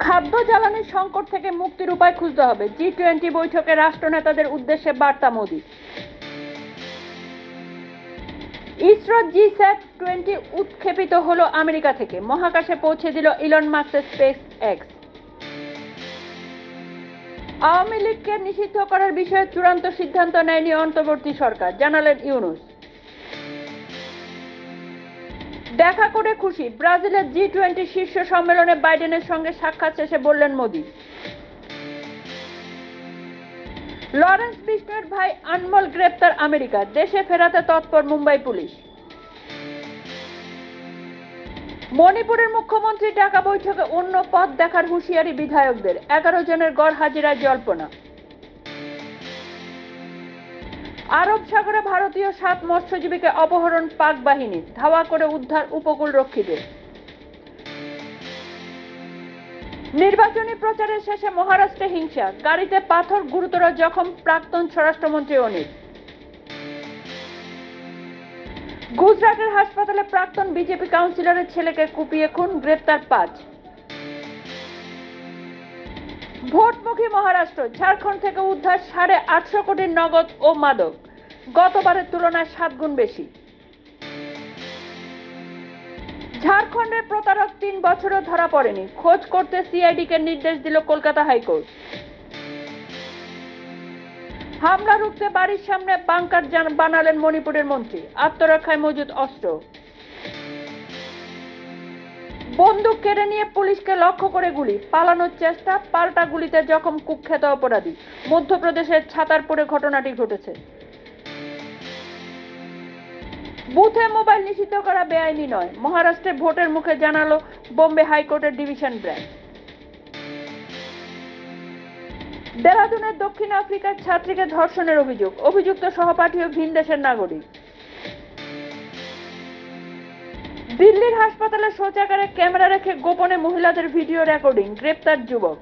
খাদ্য জ্বালানির সংকট থেকে মুক্তির উপায় খুঁজতে হবে, জি-20 বৈঠকে রাষ্ট্রনেতাদের উদ্দেশ্যে বার্তা মোদি। ইসরো জিস্যাট-20 উৎক্ষেপিত হলো আমেরিকা থেকে, মহাকাশে পৌঁছে দিল ইলন মাস্কের স্পেস এক্স। আওয়ামী লীগকে নিষিদ্ধ করার বিষয়ে চূড়ান্ত সিদ্ধান্ত নেয়নি অন্তর্বর্তী সরকার, জানালেন ইউনূস। দেখা করে খুশি, ব্রাজিলের জি-20 শীর্ষ সম্মেলনে বাইডেনের সঙ্গে সাক্ষাৎ শেষে বললেন মোদি। লরেন্স বিষ্ণুর ভাই আনমোল গ্রেপ্তার আমেরিকা, দেশে ফেরাতে তৎপর মুম্বাই পুলিশ। মণিপুরের মুখ্যমন্ত্রী ডাকা বৈঠকে অন্য পথ দেখার হুঁশিয়ারি বিধায়কদের, 11 জনের গড় হাজিরায় জল্পনা। আরব সাগরে ভারতীয় 7 মৎস্যজীবীকে অপহরণ পাক বাহিনীর, ধাওয়া করে উদ্ধার উপকূলরক্ষীদের। নির্বাচনী প্রচারের শেষে মহারাষ্ট্রে হিংসা, গাড়িতে পাথর, গুরুতর জখম প্রাক্তন স্বরাষ্ট্রমন্ত্রী অনিল। গুজরাটের হাসপাতালে প্রাক্তন বিজেপি কাউন্সিলরের ছেলেকে কুপিয়ে খুন, গ্রেপ্তার 5। ভোটমুখী মহারাষ্ট্র, ঝাড়খণ্ড থেকে উদ্ধার 850 কোটির নগদ ও মাদক, গতবারের তুলনায় 7 গুণ বেশি। ঝাড়খণ্ডের প্রতারক 3 বছরও ধরা পড়েনি, খোঁজ করতে সিআইডিকে নির্দেশ দিল কলকাতা হাইকোর্ট। হামলা রুখতে বাড়ির সামনে বাংকার বানালেন মণিপুরের মন্ত্রী, আত্মরক্ষায় মজুদ অস্ত্র। বন্দুক কেড়ে নিয়ে পুলিশকে লক্ষ্য করে গুলি, পালানোর চেষ্টা, পাল্টা গুলিতে জখম কুখ্যাত অপরাধী। মধ্যপ্রদেশের ছাতারপুরে ঘটনাটি ঘটেছে। বুথে মোবাইল নিষিদ্ধ করা বেআইনি নয়, মহারাষ্ট্রে ভোটের মুখে জানালো বোম্বে হাইকোর্টের ডিভিশন বেঞ্চ। দেরাদুনের দক্ষিণ আফ্রিকার ছাত্রীকে ধর্ষণের অভিযোগ, অভিযুক্ত সহপাঠীও ভিন দেশের নাগরিক। দিল্লির হাসপাতালে শৌচাগারে ক্যামেরা রেখে গোপনে মহিলাদের ভিডিও রেকর্ডিং, গ্রেপ্তার যুবক।